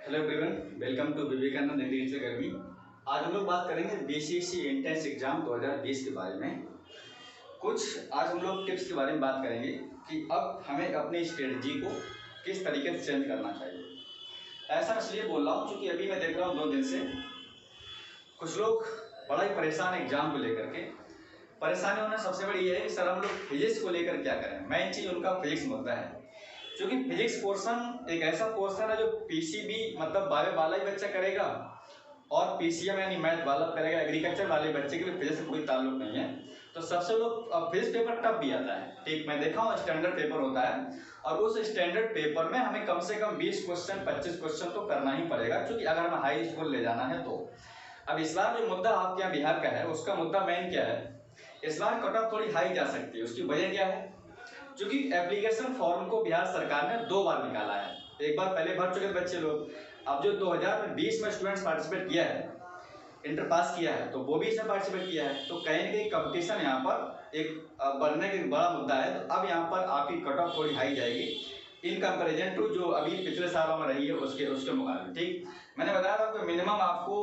Hello everyone, welcome to Vivekananda agriculture academy. आज हम लोग बात करेंगे बीसीसी एंट्रेंस एग्जाम 2020 के बारे में। आज हम लोग टिप्स के बारे में बात करेंगे कि अब हमें अपनी स्ट्रेटजी को किस तरीके से चेंज करना चाहिए। ऐसा इसलिए बोल रहा हूँ क्योंकि अभी मैं देख रहा हूँ 2 दिन से कुछ लोग बड़ा ही परेशान है एग्जाम को लेकर के। परेशानी होना सबसे बड़ी ये है कि सर हम लोग फिजिक्स को लेकर क्या करें। मेन चीज़ उनका फिजिक्स मुद्दा है, क्योंकि फिजिक्स पोर्शन एक ऐसा पोर्शन है जो पीसीबी मतलब बायो वाला ही बच्चा करेगा और पीसीएम यानी मैथ वाला करेगा। एग्रीकल्चर वाले बच्चे के लिए फिजिक्स से कोई ताल्लुक नहीं है। तो सबसे लोग फिजिक्स पेपर टफ भी आता है, ठीक। मैं देखा हूँ स्टैंडर्ड पेपर होता है और उस स्टैंडर्ड पेपर में हमें कम से कम 20 क्वेश्चन 25 क्वेश्चन तो करना ही पड़ेगा, क्योंकि अगर हमें हाई स्कूल ले जाना है तो। अब इस बार जो मुद्दा आपके यहाँ बिहार का है उसका मुद्दा मेन क्या है, इस बार कट ऑफ थोड़ी हाई जा सकती है। उसकी वजह क्या है, क्योंकि एप्लीकेशन फॉर्म को बिहार सरकार ने 2 बार निकाला है। एक बार पहले भर चुके बच्चे लोग, अब जो 2020 में स्टूडेंट्स पार्टिसिपेट किया है, इंटर पास किया है, तो वो भी इसमें पार्टिसिपेट किया है। तो कहीं ना कहीं कंपटीशन यहाँ पर एक बढ़ने का बड़ा मुद्दा है। तो अब यहाँ पर आपकी कट ऑफ थोड़ी हाई जाएगी इन कंपेरिजन टू जो अभी पिछले सालों में रही है उसके मुकाबले, ठीक। मैंने बताया था कि मिनिमम आपको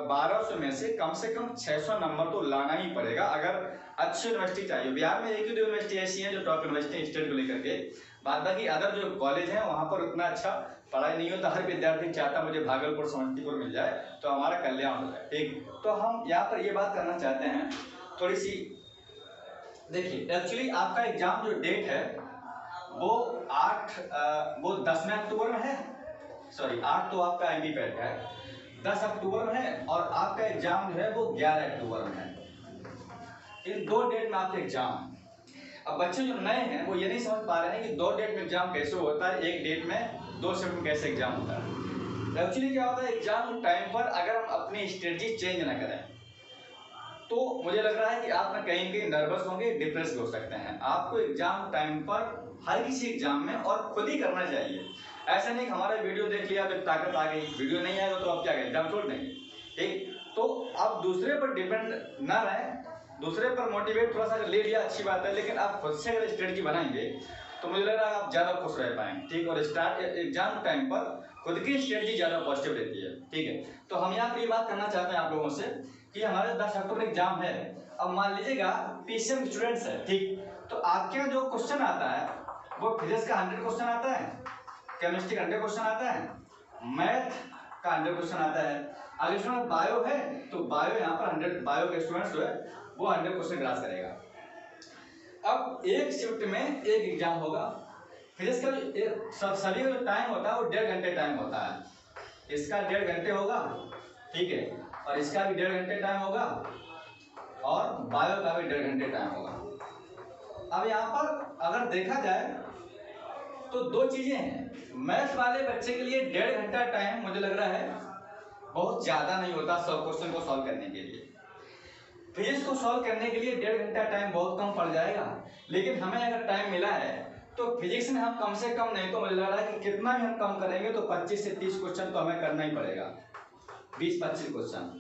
1200 में से कम 600 नंबर तो लाना ही पड़ेगा अगर अच्छी यूनिवर्सिटी चाहिए। बिहार में एक ही 2 यूनिवर्सिटी ऐसी हैं जो टॉप यूनिवर्सिटी स्टेट को लेकर के, बाद बाकी अदर जो कॉलेज हैं वहाँ पर उतना अच्छा पढ़ाई नहीं होता। हर विद्यार्थी चाहता मुझे भागलपुर समस्तीपुर मिल जाए तो हमारा कल्याण हो जाए, ठीक। तो हम यहाँ पर ये बात करना चाहते हैं थोड़ी सी। देखिए एक्चुअली आपका एग्जाम जो डेट है वो 10 अक्टूबर में है। सॉरी 8 तो आपका एमपी पैट का है, 10 अक्टूबर में है और आपका एग्जाम जो है वो 11 अक्टूबर में है। इन 2 डेट में आपका एग्जाम है। अब बच्चे जो नए हैं वो ये नहीं समझ पा रहे हैं कि 2 डेट में एग्जाम कैसे होता है, एक डेट में 2 शिफ्ट में कैसे एग्जाम होता है। एक्चुअली क्या होता है, एग्जाम टाइम पर अगर हम अपनी स्ट्रेटजी चेंज ना करें तो मुझे लग रहा है कि आप ना कहीं कहीं नर्वस होंगे, डिप्रेस भी हो सकते हैं। आपको एग्जाम टाइम पर हर किसी एग्जाम में और खुद ही करना चाहिए। ऐसा नहीं कि हमारा वीडियो देख लिया तो ताकत आ गई, वीडियो नहीं आएगा तो आप क्या करें, एग्जाम छोड़ देंगे, ठीक। तो आप दूसरे पर डिपेंड ना रहें, दूसरे पर मोटिवेट थोड़ा सा ले लिया अच्छी बात है, लेकिन आप खुद से अगर स्ट्रेटजी बनाएंगे तो मुझे लग रहा है आप ज़्यादा खुश रह पाएंगे, ठीक। और एग्जाम टाइम पर खुद की स्ट्रेटजी ज़्यादा पॉजिटिव रहती है, ठीक है। तो हम यहाँ पर ये बात करना चाहते हैं आप लोगों से कि हमारे 10 अक्टूबर एग्जाम है। अब मान लीजिएगा पीसीएम स्टूडेंट्स है, ठीक। तो आपके यहाँ जो क्वेश्चन आता है वो फिजिक्स का 100 क्वेश्चन आता है, केमिस्ट्री का 100 क्वेश्चन आता है, मैथ का 100 क्वेश्चन आता है। अगर स्टूडेंट बायो है तो बायो यहाँ पर 100 बायो के स्टूडेंट्स जो है वो 100 क्वेश्चन क्लास करेगा। अब एक शिफ्ट में एक एग्जाम होगा। फिजिक्स का जो सभी का जो टाइम होता है वो 1.5 घंटे टाइम होता है। इसका 1.5 घंटे होगा, ठीक है, और इसका भी 1.5 घंटे टाइम होगा और बायो का भी 1.5 घंटे टाइम होगा। अब यहाँ पर अगर देखा जाए तो 2 चीजें हैं। मैथ वाले बच्चे के लिए 1.5 घंटा टाइम मुझे लग रहा है बहुत ज्यादा नहीं होता 100 क्वेश्चन को सॉल्व करने के लिए। फिजिक्स को सॉल्व करने के लिए 1.5 घंटा टाइम बहुत कम पड़ जाएगा, लेकिन हमें अगर टाइम मिला है तो फिजिक्स में हम कम से कम नहीं तो मुझे लग रहा है कि कितना भी हम कम करेंगे तो 25 से 30 क्वेश्चन तो हमें करना ही पड़ेगा, 20-25 क्वेश्चन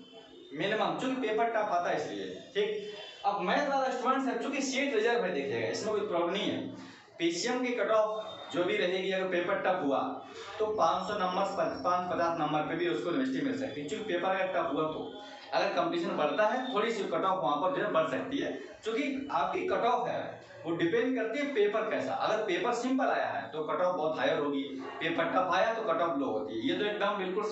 मिनिमम, चूंकि पेपर टफ आता है इसलिए, ठीक। अब मैथ वाला स्टूडेंट्स है, चूंकि सीट रिजर्व है, देखिएगा इसमें कोई प्रॉब्लम नहीं है। पीसीएम की कट ऑफ जो भी रहेगी, अगर पेपर टफ हुआ तो 500 नंबर 50 नंबर पे भी उसको यूनिवर्सिटी मिल सकती है, क्योंकि पेपर अगर टफ हुआ तो अगर कंपटीशन बढ़ता है थोड़ी सी कट ऑफ वहाँ पर जो है बढ़ सकती है, क्योंकि आपकी कट ऑफ है वो डिपेंड करती है पेपर कैसा। अगर पेपर सिंपल आया है तो कट ऑफ बहुत हायर होगी, पेपर टफ आया तो कट ऑफ लो होती है। ये तो एकदम बिल्कुल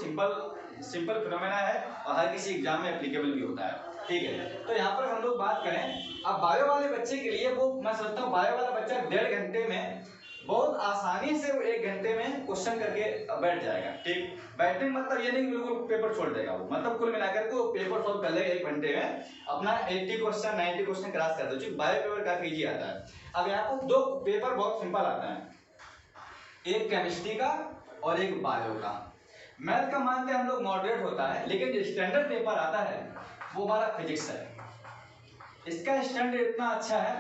सिंपल फिनोमेना है और हर किसी एग्जाम में एप्लीकेबल भी होता है, ठीक है। तो यहाँ पर हम लोग बात करें अब बायो वाले बच्चे के लिए, वो मैं सोचता हूँ बायो वाला बच्चा 1.5 घंटे में बहुत आसानी से वो 1 घंटे में क्वेश्चन करके बैठ जाएगा, ठीक। बैठने का मतलब ये नहीं कि बिल्कुल पेपर छोड़ देगा वो, मतलब कुल मिलाकर के वो पेपर सॉल्व कर लेगा 1 घंटे में, अपना 80 क्वेश्चन 90 क्वेश्चन क्रॉस कर दो। बायो पेपर काफी इजी आता है। अब यहाँ पर 2 पेपर बहुत सिंपल आता है, एक केमिस्ट्री का और एक बायो का। मैथ का मानते हैं हम लोग मॉडरेट होता है, लेकिन जो स्टैंडर्ड पेपर आता है वो हमारा फिजिक्स है। इसका स्टैंडर्ड इतना अच्छा है,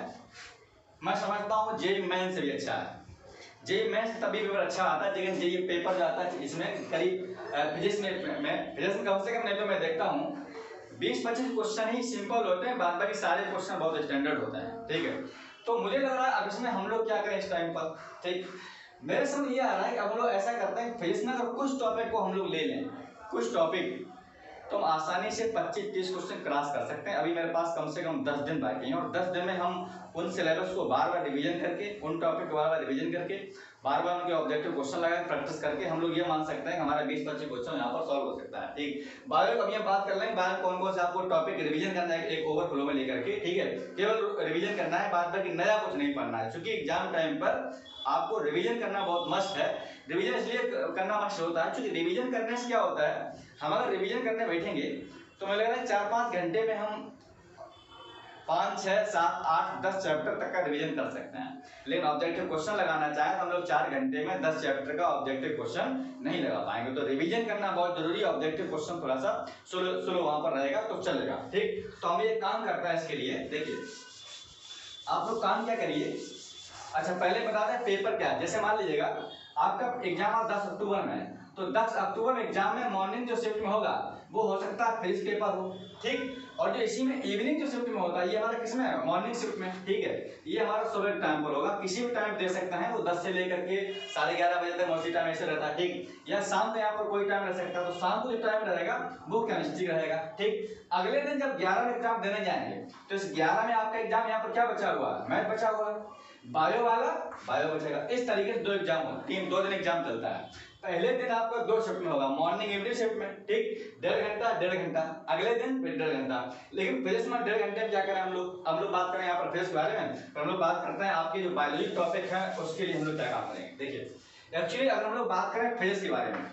मैं समझता हूँ जेईई मेंस से भी अच्छा है। जेईई मेंस तभी पेपर अच्छा आता है, लेकिन जेईई पेपर जो आता है इसमें करीब फिजिक्स में कम से कम नहीं तो मैं देखता हूँ 20-25 क्वेश्चन ही सिंपल होते हैं, बाद बाकी सारे क्वेश्चन बहुत स्टैंडर्ड होते हैं, ठीक है। तो मुझे लग रहा है अब इसमें हम लोग क्या करें इस टाइम पर, ठीक। मेरे समझ ये आ रहा है कि हम लोग ऐसा करते हैं फिजिक्स में अगर कुछ टॉपिक को हम लोग ले लें, कुछ टॉपिक, तो हम आसानी से 25-30 क्वेश्चन क्रॉस कर सकते हैं। अभी मेरे पास कम से कम 10 दिन बाकी हैं और 10 दिन में हम उन सिलेबस को बार बार रिवीजन करके, उन टॉपिक को बार बार रिवीजन करके, बार बार उनके ऑब्जेक्टिव क्वेश्चन लगा के प्रैक्टिस करके हम लोग ये मान सकते हैं कि हमारा 20-25 क्वेश्चन यहाँ पर सॉल्व हो सकता है। ठीक, बायो कभी हम बात कर लेंगे, बायो कौन कौन से आपको टॉपिक रिवीजन करना है एक ओवरफ्लो में लेकर के, ठीक है, केवल रिवीजन करना है, बाद में नया कुछ नहीं पढ़ना है, क्योंकि एग्जाम टाइम पर आपको रिवीजन करना बहुत मस्ट है। रिवीजन इसलिए करना मस्ट होता है क्योंकि रिवीजन करने से क्या होता है, हम अगर रिवीजन करने बैठेंगे तो मुझे लग रहा है 4-5 घंटे में हम 5, 6, 7, 8, 10 चैप्टर तक का रिवीजन कर सकते हैं। लेकिन ऑब्जेक्टिव क्वेश्चन लगाना चाहे तो हम लोग 4 घंटे में 10 चैप्टर का ऑब्जेक्टिव क्वेश्चन नहीं लगा पाएंगे। तो रिवीजन करना बहुत जरूरी है। ऑब्जेक्टिव क्वेश्चन थोड़ा सा स्लो वहां पर रहेगा तो चलेगा। ठीक, तो हम ये काम करता है इसके लिए। देखिए आप लोग काम क्या करिए, अच्छा पहले बता दें पेपर क्या है। जैसे मान लीजिएगा आपका एग्जाम 10 अक्टूबर में है, तो 10 अक्टूबर में एग्जाम में मॉर्निंग जो शिफ्ट में होगा वो हो सकता है फिजिक्स पेपर हो, ठीक, और जो इसी में इवनिंग जो शिफ्ट में होता है ये हमारा किसमें है, मॉर्निंग शिफ्ट में, ठीक है, ये हमारा सुबह टाइम पर होगा। किसी भी टाइम दे सकता है, वो 10 से लेकर के 11:30 बजे तक मोस्टली टाइम ऐसे रहता है, ठीक, या शाम में यहाँ पर कोई टाइम रह सकता है, तो शाम को जो टाइम रहेगा वो केमिस्ट्री रहेगा। ठीक, अगले दिन जब 11 में एग्जाम देने जाएंगे तो इस 11 में आपका एग्जाम यहाँ पर क्या बचा हुआ है, मैथ बचा हुआ है, बायो वाला बायो बचेगा। इस तरीके से 2 एग्जाम होते हैं, 2 दिन एग्जाम चलता है। पहले दिन आपका 2 शिफ्ट में होगा, मॉर्निंग इवनिंग शिफ्ट में, ठीक, 1.5 घंटा, अगले दिन फिर 1.5 घंटा। लेकिन फिजिक्स में 1.5 घंटे में क्या करें हम लोग बात करें यहाँ पर फिजिक्स के बारे में, तो हम लोग बात करते हैं आपके जो बायोलॉजी टॉपिक है उसके लिए हम लोग क्या काम करेंगे। देखिए एक्चुअली अगर हम लोग बात करें फिजिक्स के बारे में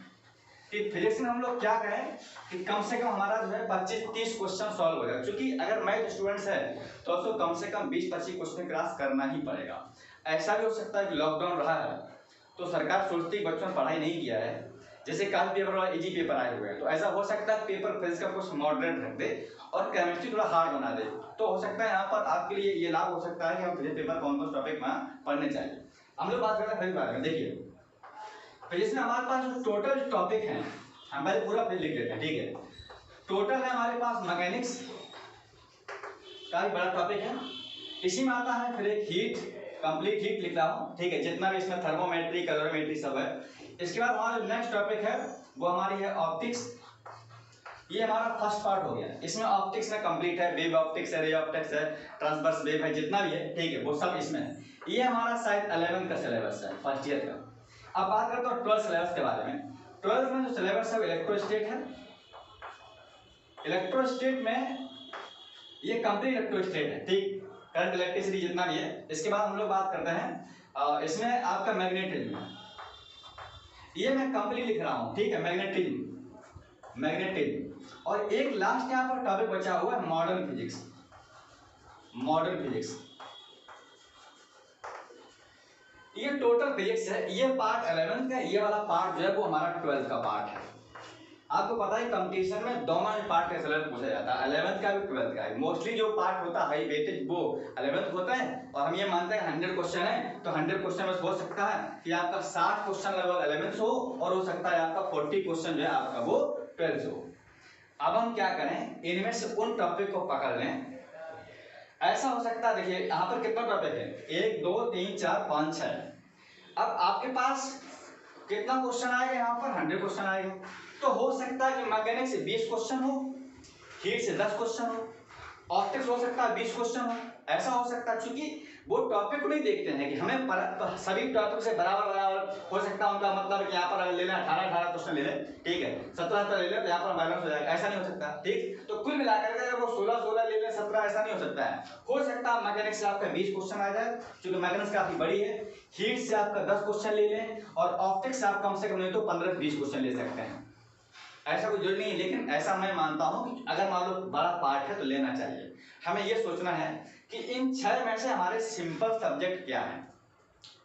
कि फिजिक्स में हम लोग क्या करें कि कम से कम हमारा जो है 25-30 क्वेश्चन सॉल्व हो जाए, क्योंकि अगर मैथ स्टूडेंट्स है तो उसको कम से कम 20-25 क्वेश्चन क्रॉस करना ही पड़ेगा। ऐसा भी हो सकता है कि लॉकडाउन रहा है तो सरकार सोचती है बच्चों ने पढ़ाई नहीं किया है, जैसे काफी पेपर वाला इजी पेपर आए हुए हैं, तो ऐसा हो सकता है पेपर फिजिक्स का कुछ मॉडरेट रख दे और केमिस्ट्री थोड़ा हार्ड बना दे, तो हो सकता है यहाँ पर आपके लिए ये लाभ हो सकता है कि हम फिजिक्स पेपर कौन कौन टॉपिक में पढ़ने चाहिए। हम लोग बात करते हैं फिजिक्स बारे में। देखिए फिजिक्स में हमारे पास जो टोटल टॉपिक हैं, हम पहले पूरा फिजिक्स लिख लेते हैं, ठीक है। टोटल है हमारे पास मैकेनिक्स का भी बड़ा टॉपिक है, इसी में आता है फिर एक हीट, कंप्लीट हीट लिख रहा हूँ, ठीक है, जितना भी इसमें थर्मोमेट्री कैलोरीमेट्री सब है। इसके बाद हमारा जो नेक्स्ट टॉपिक है वो हमारी है ऑप्टिक्स, ये हमारा फर्स्ट पार्ट हो गया। इसमें ऑप्टिक्स में कंप्लीट है, वेव ऑप्टिक्स है, रे ऑप्टिक्स है, ट्रांसवर्स वेव है, जितना भी है, ठीक है, वो सब इसमें है। ये हमारा शायद 11th का सिलेबस है, फर्स्ट ईयर का। अब बात करते हैं 12th सिलेबस के बारे में। 12th में जो सिलेबस है इलेक्ट्रोस्टेट है। इलेक्ट्रोस्टेट में ये कंप्लीट इलेक्ट्रोस्टेट है, ठीक, करंट इलेक्ट्रिसिटी जितना भी है। इसके बाद हम लोग बात करते हैं इसमें आपका मैग्नेटिज्म, ये मैं कंप्लीट लिख रहा हूँ, ठीक है, मैग्नेटिज्म। और एक लास्ट यहाँ पर टॉपिक बचा हुआ है मॉडर्न फिजिक्स, मॉडर्न फिजिक्स। ये टोटल फिजिक्स है, ये पार्ट 11th का, ये वाला पार्ट जो है वो हमारा 12th का पार्ट है। आपको पता है कंपटीशन में दोनों ही पार्ट का सिलेबस पूछा जाता है, 11th का भी 12th का। मोस्टली जो पार्ट होता है हाई वेटेज वो 11th होता है, और हम ये मानते हैं 100 क्वेश्चन है तो 100 क्वेश्चन में हो सकता है कि आपका 60 क्वेश्चन लगभग 11th हो, और हो सकता है आपका 40 क्वेश्चन जो है आपका वो 12th हो। अब हम क्या करें, इनमें से उन टॉपिक को पकड़ लें। ऐसा हो सकता है, देखिए यहाँ पर कितना टॉपिक है, 1 2 3 4 5 6। अब आपके पास कितना क्वेश्चन आएगा, यहाँ पर 100 क्वेश्चन आएगा। तो हो सकता है कि मैकेनिक्स से 20 क्वेश्चन हो, हीट से 10 क्वेश्चन हो, ऑप्टिक्स हो सकता है 20 क्वेश्चन हो। ऐसा हो सकता है क्योंकि वो टॉपिक को नहीं देखते हैं कि हमें सभी टॉपिक से बराबर बराबर हो सकता है। उनका मतलब कि यहाँ पर ले लें 18 क्वेश्चन ले लें, ठीक है, 17 ले लें तो यहाँ पर बैलेंस हो जाएगा, ऐसा नहीं हो सकता, ठीक। तो कुल मिलाकर के अगर वो 16 ले लें 17, ऐसा नहीं हो सकता है। हो सकता है मैकेनिक्स से आपका 20 क्वेश्चन आ जाए, क्योंकि मैकेनिक्स काफी बड़ी है। हीट से आपका 10 क्वेश्चन ले लें, और ऑप्टिक्स से आप कम से कम नहीं तो 15 से 20 क्वेश्चन ले सकते हैं। ऐसा कोई जरूरी नहीं है, लेकिन ऐसा मैं मानता हूं कि अगर मान लो बड़ा पार्ट है तो लेना चाहिए। हमें यह सोचना है कि इन 6 में से हमारे सिंपल सब्जेक्ट क्या है,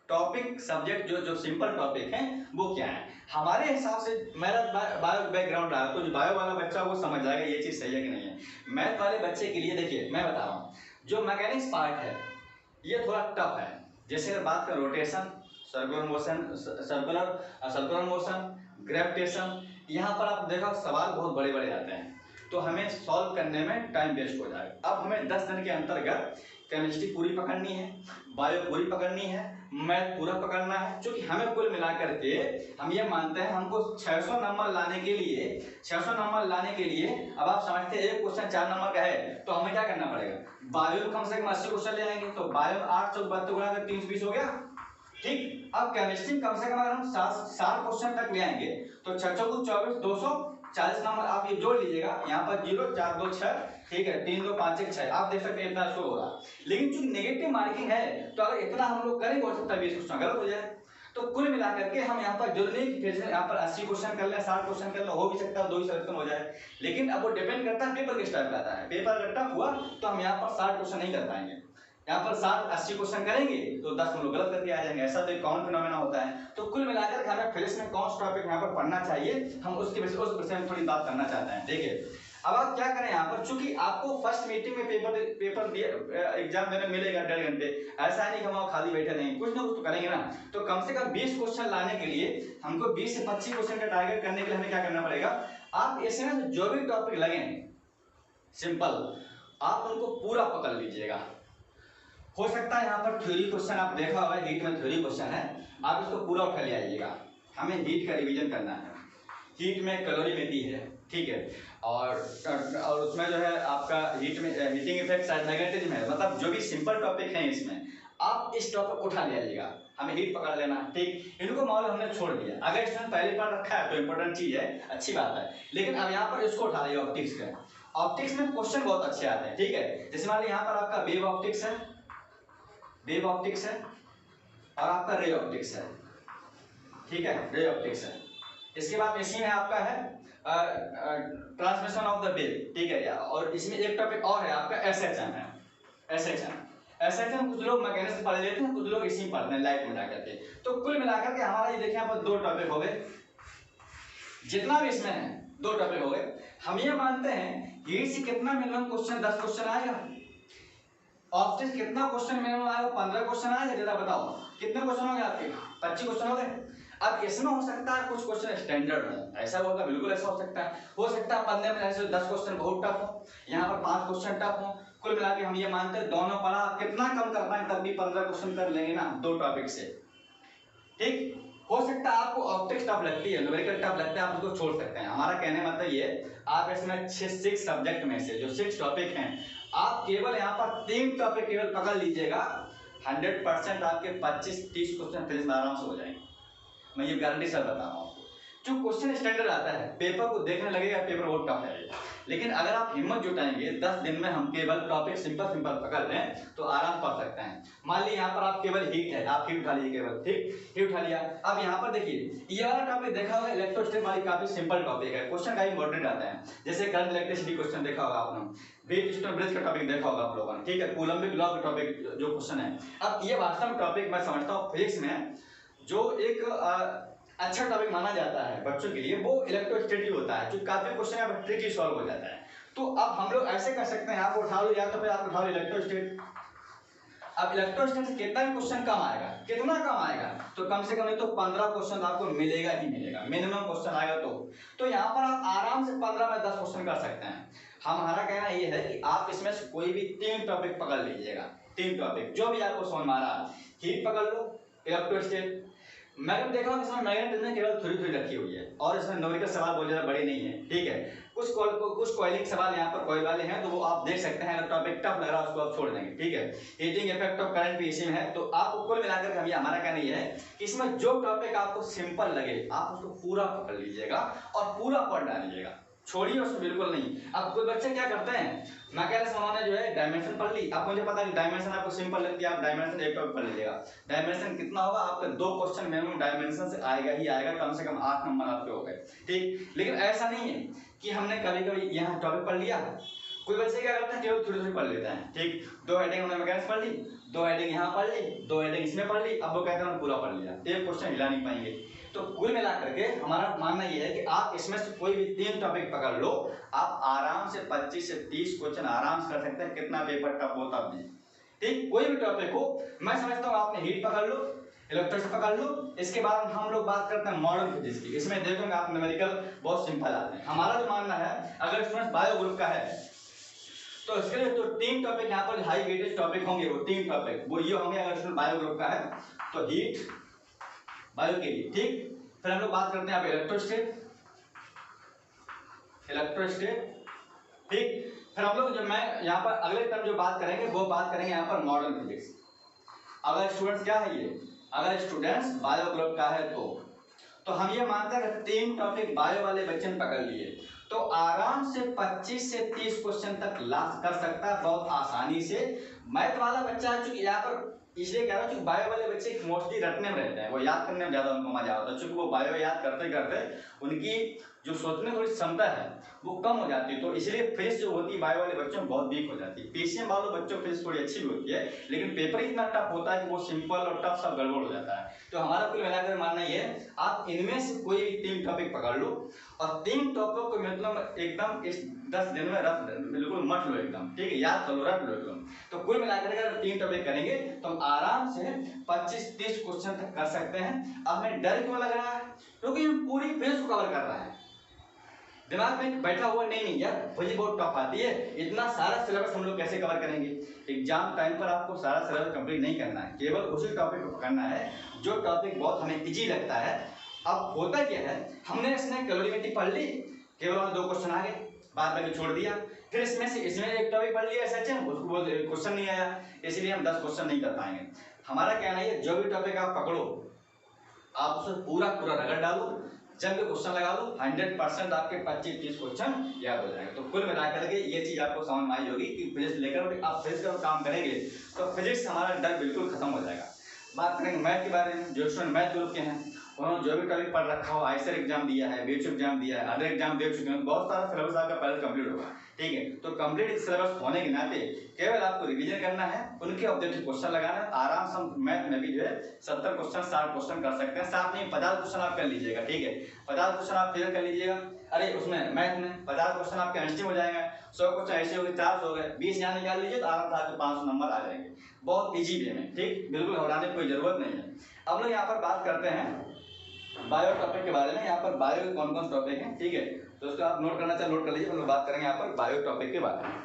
टॉपिक सब्जेक्ट जो सिंपल टॉपिक हैं वो क्या है। हमारे हिसाब से मेरा बायो बैकग्राउंड रहा तो जो बायो वाला बच्चा वो समझ जाएगा ये चीज सही है कि नहीं है। मैथ वाले बच्चे के लिए देखिए मैं बता रहा हूँ, जो मैकेनिक्स पार्ट है ये थोड़ा टफ है। जैसे अगर बात करें रोटेशन, सर्कुलर मोशन, ग्रेविटेशन, यहाँ पर आप देखो सवाल बहुत बड़े बड़े आते हैं, तो हमें सॉल्व करने में टाइम वेस्ट हो जाएगा। अब हमें 10 दिन के अंतर्गत केमिस्ट्री पूरी पकड़नी है, बायो पूरी पकड़नी है, मैथ पूरा पकड़ना है, क्योंकि हमें कुल मिलाकर के हम ये मानते हैं हमको 600 नंबर लाने के लिए 600 नंबर लाने के लिए अब आप समझते हैं एक क्वेश्चन 4 नंबर का है तो हमें क्या करना पड़ेगा, बायो कम से कम 80 क्वेश्चन ले आएंगे, तो बायो 8 चौक 32 गुणा कर 320 हो गया। ठीक, अब केमिस्ट्री कम से कम अगर हम 7 क्वेश्चन तक ले आएंगे तो 6 चौक 24 240 नंबर आप ये जोड़ लीजिएगा, यहाँ पर 0 4 2 6, ठीक है 3 2 5 1 6, आप देख सकते हैं इतना शो हो रहा। लेकिन चूंकि नेगेटिव मार्किंग है तो अगर इतना हम लोग करेंगे हो सकता है 20 क्वेश्चन गलत हो जाए। तो कुल मिलाकर के हम यहाँ पर जरूरी नहीं कि फिर से यहाँ पर 80 क्वेश्चन कर ले 60 क्वेश्चन कर ले, हो भी सकता है 2 ही सिलेक्शन हो जाए, लेकिन अब वो डिपेंड करता है पेपर किस टाइप का आता है। पेपर अगर टफ हुआ तो हम यहाँ पर 60 क्वेश्चन नहीं कर पाएंगे, यहाँ पर 60-80 क्वेश्चन करेंगे तो 10 हम लोग गलत करके आ जाएंगे, ऐसा तो एक कॉमन फिनोमेना होता है। तो कुल मिलाकर के हमें फिजिक्स में कौन सा टॉपिक यहाँ पर पढ़ना चाहिए, हम उसके विषय में थोड़ी बात करना चाहते हैं। देखिए अब आप क्या करें यहाँ पर, चूंकि आपको फर्स्ट मीटिंग में पेपर एग्जाम देने मिलेगा 1.5 घंटे, ऐसा नहीं कि हम खाली बैठे रहेंगे, कुछ ना कुछ तो करेंगे ना। तो कम से कम 20 क्वेश्चन लाने के लिए हमको 20 से 25 क्वेश्चन का टारगेट करने के लिए हमें क्या करना पड़ेगा, आप इसमें जो भी टॉपिक लगे सिंपल आप उनको पूरा पकड़ लीजिएगा। हो सकता है यहाँ पर थ्योरी क्वेश्चन आप देखा होगा, हीट में थ्योरी क्वेश्चन है, आप इसको पूरा उठा ले आइएगा। हमें हीट का रिवीजन करना है, हीट में कैलोरीमेट्री है, ठीक है, और उसमें जो है आपका हीट में हीटिंग इफेक्ट मैग्नेटिज्म है, मतलब जो भी सिंपल टॉपिक है इसमें आप इस टॉपिक उठा ले आइएगा, हमें हीट पकड़ लेना। ठीक, इनको मॉडल हमने छोड़ दिया, अगर इसमें पहले पढ़ रखा है तो इंपॉर्टेंट चीज है, अच्छी बात है, लेकिन अब यहाँ पर इसको उठा लिया ऑप्टिक्स का। ऑप्टिक्स में क्वेश्चन बहुत अच्छे आते हैं, ठीक है, जैसे मान लीजिए यहाँ पर आपका वेव ऑप्टिक्स है, वेव ऑप्टिक्स है और आपका रे ऑप्टिक्स है, ठीक है, रे ऑप्टिक्स है। इसके बाद इसी में आपका है ट्रांसमिशन ऑफ द वेव, ठीक है, और इसमें एक टॉपिक और है आपका एसएचएम है, एसएचएम कुछ लोग मैकेनिक्स पढ़ लेते हैं, कुछ लोग इसी में पढ़ते हैं लाइट में जाकर के। तो कुल मिलाकर के हमारा ये देखिए यहाँ पर 2 टॉपिक हो गए, जितना भी इसमें है 2 टॉपिक हो गए। हम ये मानते हैं हीट से कितना मिनिमम क्वेश्चन 10 क्वेश्चन आएगा, ऑप्टिक्स कितना क्वेश्चन मिनिमम आएगा 15 क्वेश्चन आएगा, जरा बताओ कितने क्वेश्चन हो गए आपके, 25 क्वेश्चन हो गए। अब इसमें हो सकता है कुछ क्वेश्चन स्टैंडर्ड हो, ऐसा होगा बिल्कुल ऐसा हो सकता है 15 में ऐसे 10 क्वेश्चन बहुत टफ हो, यहाँ पर 5 क्वेश्चन टफ हो। कुल मिला के हम ये मानते हैं दोनों पढ़ा कितना कम कर पाए तब भी 15 क्वेश्चन कर लेंगे ना 2 टॉपिक से। ठीक, हो सकता है आपको ऑप्टिक्स टफ लगती है, न्यूमेरिकल टफ लगता है, आप उसको छोड़ सकते हैं। हमारा कहने मतलब ये आप इसमें 6 सब्जेक्ट में से जो 6 टॉपिक हैं आप केवल यहाँ पर 3 टॉपिक केवल पकड़ लीजिएगा, 100% आपके 25-30 क्वेश्चन फिजिक्स में आराम से हो जाएंगे, मैं ये गारंटी सर बता रहा हूँ। जो क्वेश्चन स्टैंडर्ड आता है पेपर को देखने लगेगा पेपर बहुत टफ है, लेकिन अगर आप हिम्मत जुटाएंगे 10 दिन में हम केवल टॉपिक सिंपल पकड़ लें तो आराम पढ़ सकते हैं। मान लीजिए यहाँ पर आप केवल हीट है, आप हीट उठा लीजिए केवल, ठीक, हीट उठा लिया। अब यहाँ पर देखिए ये वाला टॉपिक देखा होगा इलेक्ट्रोस्टैटिक वाली, काफी सिंपल टॉपिक है, क्वेश्चन काफी इंपॉर्टेंट आता है, जैसे करंट इलेक्ट्रिसिटी क्वेश्चन देखा होगा आपने, व्हीटस्टोन ब्रिज का टॉपिक देखा होगा आप लोगों ने, ठीक है, कूलम्बिक लॉ का टॉपिक जो क्वेश्चन है। अब ये वास्तव में टॉपिक मैं समझता हूँ फिजिक्स में जो एक अच्छा टॉपिक माना जाता है बच्चों के लिए, वो इलेक्ट्रोस्टैटिक होता है, जो काफी क्वेश्चन यहाँ पर ट्रिकी सॉल्व हो जाता है। तो अब हम लोग ऐसे कर सकते हैं, आप उठा लो या तो फिर आप उठा लो इलेक्ट्रोस्टैटिक। अब इलेक्ट्रोस्टैटिक से कितना क्वेश्चन कम आएगा, कितना कम आएगा, तो कम से कम नहीं तो 15 क्वेश्चन आपको मिलेगा ही मिलेगा, मिनिमम क्वेश्चन आएगा तो यहाँ पर आप आराम से 15 में 10 क्वेश्चन कर सकते हैं। हमारा कहना ये है कि आप इसमें से कोई भी 3 टॉपिक पकड़ लीजिएगा, 3 टॉपिक जो भी आपको समझ में आ रहा है, हीट पकड़ लो, इलेक्ट्रोस्टैटिक, मैंने देखा हूं इसमें मैग्नेटिज्म केवल थोड़ी रखी हुई है और इसमें न्यूमेरिकल सवाल बहुत ज्यादा बड़े नहीं है, ठीक है, कुछ कॉइलिंग सवाल यहाँ पर कॉइल वाले हैं तो वो आप देख सकते हैं, अगर टॉपिक टफ लग रहा है उसको आप छोड़ देंगे, ठीक है। हीटिंग इफेक्ट ऑफ करंट भी इसी में है। तो आप कुल मिलाकर के हमारा कहना ये है कि इसमें जो टॉपिक आपको सिंपल लगे आप उसको पूरा पकड़ लीजिएगा और पूरा पढ़ डालिएगा, छोड़िए उसको बिल्कुल नहीं। अब कोई बच्चे क्या करते हैं, मैकेनिक्स उन्होंने जो है डायमेंशन पढ़ ली, अब मुझे पता है डायमेंशन आपको सिंपल लगती है, आप डायमेंशन एक टॉपिक पढ़ लीजिएगा, डायमेंशन कितना होगा आपका 2 क्वेश्चन मिनिमम डायमेंशन से आएगा ही आएगा, कम से कम 8 नंबर आपके हो गए, ठीक। लेकिन ऐसा नहीं है कि हमने कभी यहाँ टॉपिक पढ़ लिया, कोई बच्चे क्या करते हैं केवल थोड़ी पढ़ लेते हैं, ठीक, 2 हेडिंग हमने मैकेनिक्स पढ़ ली, 2 हेडिंग यहाँ पढ़ ली, 2 हेडिंग इसमें पढ़ ली, अब वो कहते हैं पूरा पढ़ लिया, एक क्वेश्चन हिला नहीं पाएंगे। तो कुल मिला करके हमारा मानना ये है कि आप इसमें से कोई भी 3 टॉपिक पकड़ लो, आप आराम से 25 से 30 क्वेश्चन आराम से कर सकते हैं, कितना पेपर टफ हो तब भी, ठीक, कोई भी टॉपिक हो। मैं समझता हूँ आपने हीट पकड़ लो, इलेक्ट्रोस्टैटिक पकड़ लो, इसके बाद हम लोग बात करते हैं मॉडर्न फिजिक्स की, इसमें देखोगे आप न्यूमेरिकल बहुत सिंपल आते हैं। हमारा जो मानना है अगर स्टूडेंट बायो ग्रुप का है तो इसके लिए तो 3 टॉपिक यहाँ पर हाई वेटेज टॉपिक होंगे, वो 3 टॉपिक वो ये होंगे, अगर स्टूडेंट बायो ग्रुप का है तो हीट बायो के लिए, ठीक। फिर हम लोग बात करते हैं यहाँ पे इलेक्ट्रोस्टेट, ठीक। फिर हम लोग जब मैं यहाँ पर अगले टर्म जो बात करेंगे वो बात करेंगे यहाँ पर मॉडर्न फिजिक्स। अगर स्टूडेंट्स क्या है ये, अगर स्टूडेंट्स बायो ग्रुप का है तो हम ये मानते हैं कि 3 टॉपिक बायो वाले बच्चे ने पकड़ लिए तो आराम से 25 से 30 क्वेश्चन तक लास्ट कर सकता है बहुत आसानी से। मैथ वाला बच्चा है, चूंकि यहाँ पर इसलिए कह रहा हूँ कि बायो वाले बच्चे मोस्टली रटने में रहते हैं, वो याद करने में ज्यादा उनको मजा आता है, चूंकि वो बायो याद करते करते उनकी जो सोचने की थोड़ी क्षमता है वो कम हो जाती है, तो इसलिए फिजिक्स जो होती है बायो वाले बच्चों में बहुत वीक हो जाती है। पीसीएम वालों बच्चों की फिजिक्स थोड़ी अच्छी भी होती है, लेकिन पेपर इतना टफ होता है कि वो सिंपल और टफ सब गड़बड़ हो जाता है। तो हमारा कुल मिलाकर मानना ये है, आप इनमें से कोई भी 3 टॉपिक पकड़ लो और 3 टॉपिक को मतलब एकदम इस 10 दिन में रट बिल्कुल मत लो एकदम, ठीक है, याद कर लो, रट लो एकदम। तो कुल मिलाकर अगर 3 टॉपिक करेंगे तो हम आराम से 25-30 क्वेश्चन तक कर सकते हैं। अब हमें डर क्यों लग रहा है, क्योंकि हम पूरी फिजिक्स को कवर कर रहे हैं। दिमाग में बैठा हुआ नहीं यार फिजिक्स बहुत टफ आती है, इतना सारा सिलेबस हम लोग कैसे कवर करेंगे। एग्जाम टाइम पर आपको सारा सिलेबस कंप्लीट नहीं करना है, केवल उसी टॉपिक को पकड़ना है जो टॉपिक बहुत हमें इजी लगता है। अब होता क्या है, हमने इसमें कैलोरीमेट्रिक पढ़ ली, केवल वहाँ 2 क्वेश्चन आ गए, बाद में छोड़ दिया। फिर इसमें एक टॉपिक पढ़ लिया सचिन, उसको क्वेश्चन नहीं आया, इसलिए हम 10 क्वेश्चन नहीं कर पाएंगे। हमारा कहना है जो भी टॉपिक आप पकड़ो आप उसे पूरा रगड़ डालो, जब क्वेश्चन लगा लो, 100% आपके 25-30 क्वेश्चन याद हो जाएंगे। तो कुल मिलाकर के ये चीज आपको समझ में आई होगी कि फिजिक्स लेकर आप फिजिक्स का काम करेंगे तो फिजिक्स हमारा डर बिल्कुल खत्म हो जाएगा। बात करेंगे मैथ के बारे में, जो स्टूडेंट मैथ ग्रुप के हैं उन्होंने जो भी टॉपिक पढ़ रखा हो, आईसीआर एग्जाम दिया है, बीएचयू एग्जाम दिया है, अदर एग्जाम दे चुके हैं, बहुत सारा सिलेबस आपका पहले कंप्लीट होगा, ठीक है। तो कंप्लीट सिलेबस होने के नाते केवल आपको रिवीजन करना है, उनके ऑब्जेक्टिव क्वेश्चन लगाना है। आराम से हम मैथ में भी जो है 70 क्वेश्चन 60 क्वेश्चन कर सकते हैं, 60 नहीं 50 क्वेश्चन आप कर लीजिएगा, ठीक है। 50 क्वेश्चन आप क्लियर कर लीजिएगा, अरे उसमें मैथ में 50 क्वेश्चन आपके अंतिम हो जाएगा, 100 क्वेश्चन ऐसे हो गए, 400 हो गए, 20 यहाँ निकाल लीजिए तो आराम से आपके 500 नंबर आ जाएंगे, बहुत ईजी वे में, ठीक, बिल्कुल घबराने की कोई जरूरत नहीं है। अब लोग यहाँ पर बात करते हैं बायो टॉपिक के बारे में। यहाँ पर बायो के कौन कौन टॉपिक हैं, ठीक है, तो उसको आप नोट करना चाहे नोट कर लीजिए। हम लोग बात करेंगे यहाँ पर बायो टॉपिक के बारे में,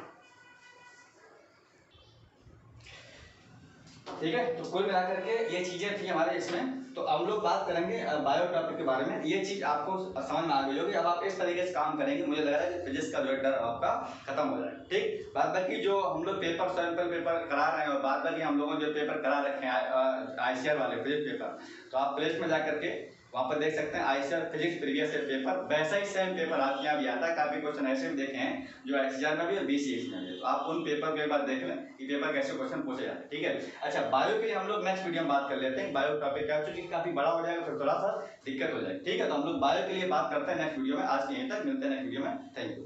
ठीक है। तो कुल मिलाकर के ये चीजें थी हमारे इसमें। तो हम लोग बात करेंगे बायो टॉपिक के बारे में। ये चीज आपको समझ में आ गई होगी। अब आप इस तरीके से काम करेंगे, मुझे लग रहा है कि फिजिक्स का जो डर आपका खत्म हो जाएगा, ठीक। बाद बाकी जो हम लोग पेपर सैंपल पेपर करा रहे हैं और बाद बाकी हम लोगों ने जो पेपर करा रखे हैं आईसीआर वाले फिजिक्स पेपर, तो आप प्लेस में जाकर के वहाँ पर देख सकते हैं ICR physics previous year paper, वैसा ही सेम पेपर आपके यहाँ भी आता है। काफी क्वेश्चन ऐसे भी देखे हैं जो आईसीआर में भी और बीसीएस में भी, तो आप उन पेपर को एक बार देख लें कि पेपर कैसे क्वेश्चन पूछे जाते हैं, ठीक है। अच्छा, बायो के लिए हम लोग नेक्स्ट वीडियो में बात कर लेते हैं। बायो टॉपिक का चूंकि काफी बड़ा हो जाएगा फिर थोड़ा सा दिक्कत हो जाएगी, ठीक है। तो हम लोग बायो के लिए बात करते हैं नेक्स्ट वीडियो में। आज यहीं तक, मिलते हैं नेक्स्ट वीडियो में। Thank you.